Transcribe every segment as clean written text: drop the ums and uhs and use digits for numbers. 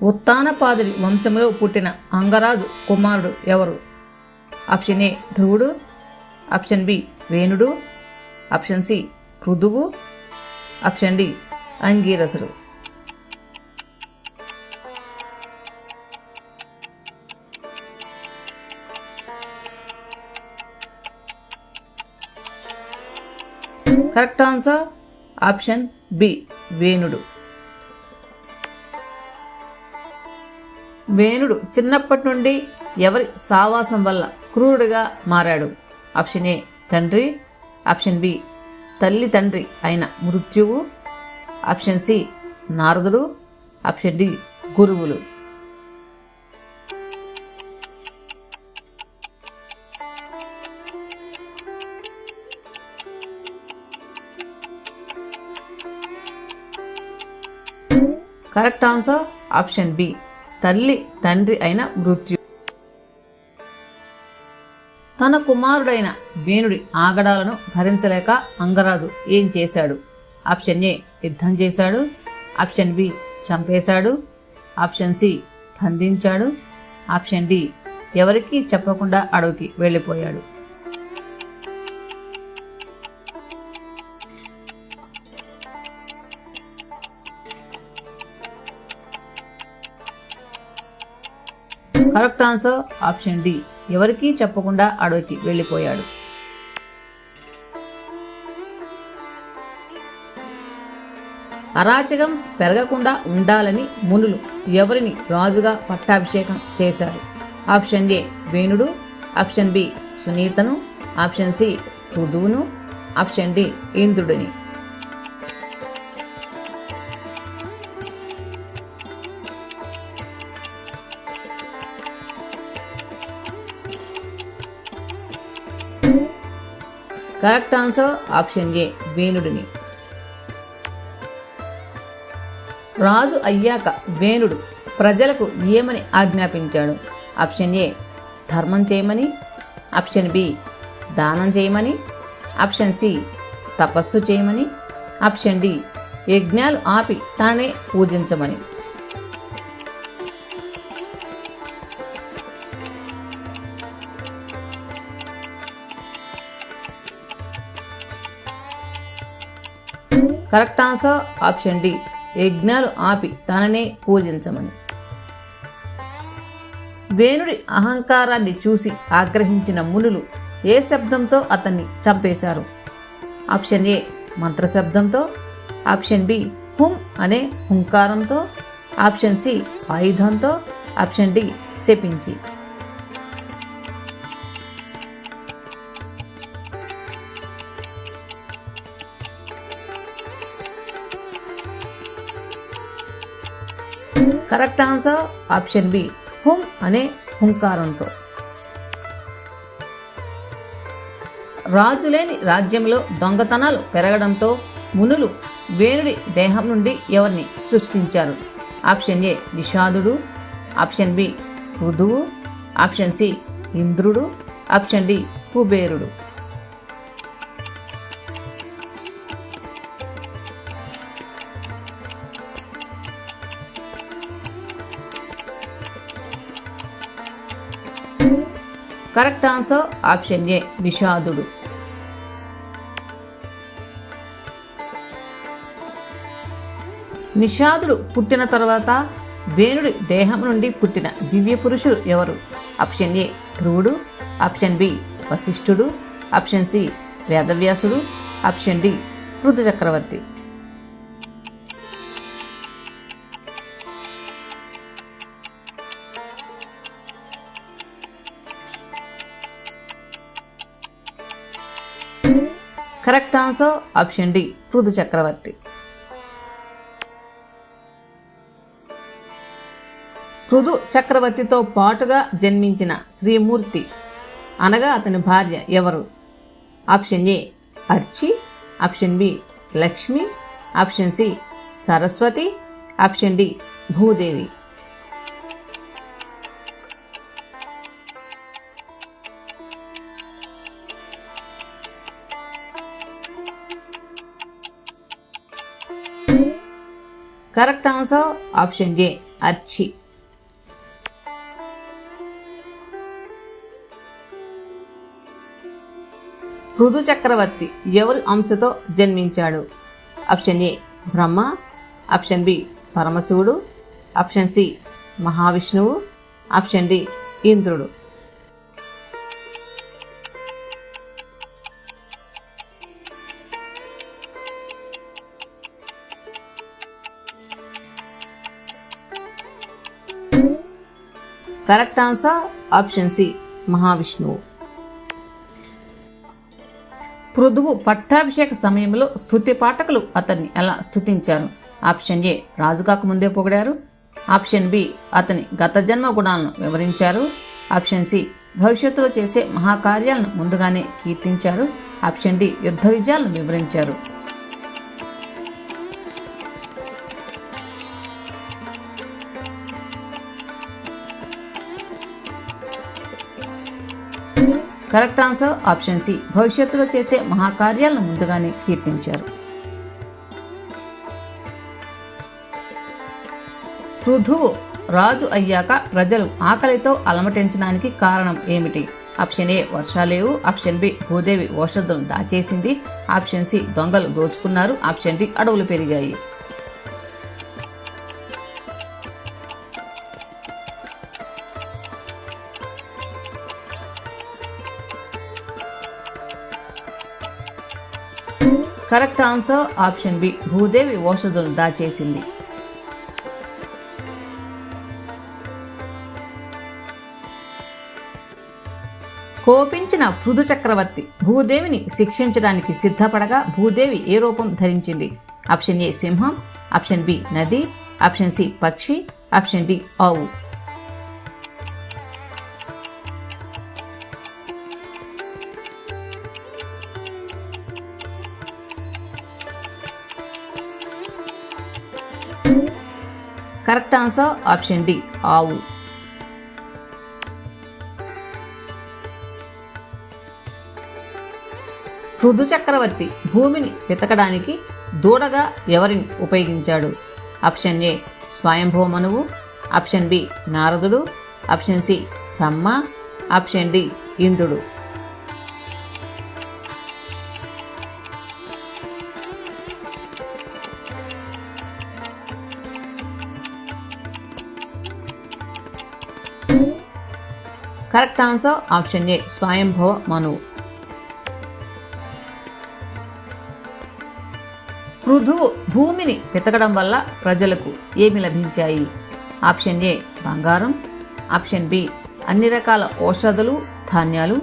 ఉత్తానపాదుడి వంశంలో పుట్టిన అంగరాజు కుమారుడు ఎవరు? ఆప్షన్ ఏ ధ్రువుడు, ఆప్షన్ బి వేణుడు, ఆప్షన్ సి పృథువు, ఆప్షన్ డి అంగీరసుడు. కరెక్ట్ ఆన్సర్ ఆప్షన్ బి వేణుడు. వేణుడు చిన్నప్పటి నుండి ఎవరి సావాసం వల్ల క్రూరుడిగా మారాడు? ఆప్షన్ ఏ తండ్రి, ఆప్షన్ బి తల్లి తండ్రి అయిన మృత్యువు, ఆప్షన్ సి నారదుడు, ఆప్షన్ డి గురువులు. కరెక్ట్ ఆన్సర్ ఆప్షన్ బి తల్లి తండ్రి అయిన మృత్యు. తన కుమారుడైన వేణుడి ఆగడాలను భరించలేక అంగరాజు ఏం చేశాడు? ఆప్షన్ ఏ యుద్ధం చేశాడు, ఆప్షన్ బి చంపేశాడు, ఆప్షన్ సి బంధించాడు, ఆప్షన్ డి ఎవరికీ చెప్పకుండా అడవికి వెళ్ళిపోయాడు. కరెక్ట్ ఆన్సర్ ఆప్షన్ డి ఎవరికీ చెప్పకుండా అడవికి వెళ్ళిపోయాడు. అరాచకం పెరగకుండా ఉండాలని మునులు ఎవరిని రాజుగా పట్టాభిషేకం చేశారు? ఆప్షన్ ఏ వేణుడు, ఆప్షన్ బి సునీతను, ఆప్షన్ సి పృథువును, ఆప్షన్ డి ఇంద్రుడిని. కరెక్ట్ ఆన్సర్ ఆప్షన్ ఏ వేణుడిని. రాజు అయ్యాక వేణుడు ప్రజలకు ఏమని ఆజ్ఞాపించాడు? ఆప్షన్ ఏ ధర్మం చేయమని, ఆప్షన్ బి దానం చేయమని, ఆప్షన్ సి తపస్సు చేయమని, ఆప్షన్ డి యజ్ఞాలు ఆపి తననే పూజించమని. కరెక్ట్ ఆన్సర్ ఆప్షన్ డి యజ్ఞాలు ఆపి తననే పూజించమని. వేణుడి అహంకారాన్ని చూసి ఆగ్రహించిన మునులు ఏ శబ్దంతో అతన్ని చంపేశారు? ఆప్షన్ ఏ మంత్రశబ్దంతో, ఆప్షన్ బి హుం అనే హుంకారంతో, ఆప్షన్ సి ఆయుధంతో, ఆప్షన్ డి శపించి. కరెక్ట్ ఆన్సర్ ఆప్షన్ బి హుం అనే హుంకారంతో. రాజులేని రాజ్యంలో దొంగతనాలు పెరగడంతో మునులు వేణుడి దేహం నుండి ఎవరిని సృష్టించారు? ఆప్షన్ ఏ నిషాదుడు, ఆప్షన్ బి పృథువు, ఆప్షన్ సి ఇంద్రుడు, ఆప్షన్ డి కుబేరుడు. కరెక్ట్ ఆన్సర్ ఆప్షన్ ఏ నిషాదుడు. నిషాదుడు పుట్టిన తర్వాత వేణుడి దేహం నుండి పుట్టిన దివ్య పురుషుడు ఎవరు? ఆప్షన్ ఏ ధ్రువుడు, ఆప్షన్ బి వశిష్ఠుడు, ఆప్షన్ సి వేదవ్యాసుడు, ఆప్షన్ డి పృథు చక్రవర్తి. Correct answer option D Prithu చక్రవర్తి. పృథు చక్రవర్తితో పాటుగా జన్మించిన శ్రీమూర్తి అనగా అతని భార్య ఎవరు? Option A Archi, option B Lakshmi, option C Saraswati, option D Bhudevi. Correct answer option A Archi. Prithu చక్రవర్తి ఎవరి అంశతో జన్మించాడు? Option A Brahma, option B పరమశివుడు, ఆప్షన్ సి మహావిష్ణువు, ఆప్షన్ డి ఇంద్రుడు. కరెక్ట్ ఆన్సర్ ఆప్షన్ సి మహావిష్ణువు. పృథువు పట్టాభిషేక సమయంలో స్తుతి పాఠకులు అతన్ని ఎలా స్తుతించారు? ఆప్షన్ ఏ రాజు కాకముందే పొగిడారు, ఆప్షన్ బి అతని గత జన్మ గుణాలను వివరించారు, ఆప్షన్ సి భవిష్యత్తులో చేసే మహాకార్యాలను ముందుగానే కీర్తించారు, ఆప్షన్ డి యుద్ధ విజయాలను వివరించారు. కరెక్ట్ ఆన్సర్ ఆప్షన్ సి భవిష్యత్తులో చేసే మహాకార్యాలను ముందుగానే కీర్తించారు. పృథువు రాజు అయ్యాక ప్రజలు ఆకలితో అలమటించడానికి కారణం ఏమిటి? ఆప్షన్ ఏ వర్షాలేవు, ఆప్షన్ బి భూదేవి ఓషధులను దాచేసింది, ఆప్షన్ సి దొంగలు దోచుకున్నారు, ఆప్షన్ డి అడవులు పెరిగాయి. Correct answer option B Bhudevi ఓషధులను దాచేసింది. కోపించిన పృథు చక్రవర్తి భూదేవిని శిక్షించడానికి సిద్ధపడగా భూదేవి ఏ రూపం ధరించింది? ఆప్షన్ ఏ సింహం, ఆప్షన్ బి నది, ఆప్షన్ సి పక్షి, ఆప్షన్ డి ఆవు. కరెక్ట్ ఆన్సర్ ఆప్షన్ డి ఆవు. పృథు చక్రవర్తి భూమిని వెతకడానికి దూడగా ఎవరిని ఉపయోగించాడు? ఆప్షన్ ఏ స్వయంభూ మనువు, ఆప్షన్ బి నారదుడు, ఆప్షన్ సి బ్రహ్మ, ఆప్షన్ డి ఇంద్రుడు. కరెక్ట్ ఆన్సర్ ఆప్షన్ ఏ స్వయంభవ మనువు. పృథువు భూమిని వెతకడం వల్ల ప్రజలకు ఏమి లభించాయి? ఆప్షన్ ఏ బంగారం, ఆప్షన్ బి అన్ని రకాల ఔషధాలు ధాన్యాలు,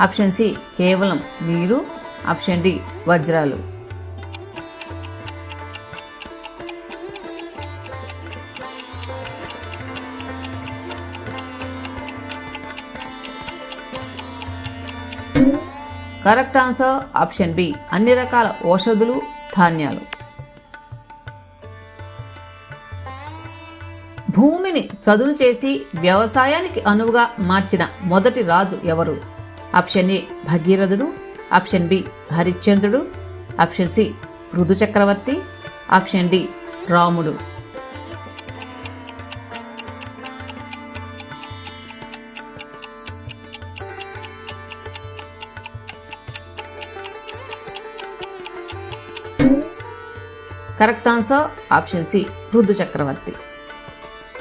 ఆప్షన్ సి కేవలం నీరు, ఆప్షన్ డి వజ్రాలు. కరెక్ట్ ఆన్సర్ ఆప్షన్ బి అన్ని రకాల ఔషధులు ధాన్యాలు. భూమిని చదును చేసి వ్యవసాయానికి అనువుగా మార్చిన మొదటి రాజు ఎవరు? ఆప్షన్ ఏ భగీరథుడు, ఆప్షన్ బి హరిశ్చంద్రుడు, ఆప్షన్ సి పృథు చక్రవర్తి, ఆప్షన్ డి రాముడు. Correct answer option C Prithu చక్రవర్తి.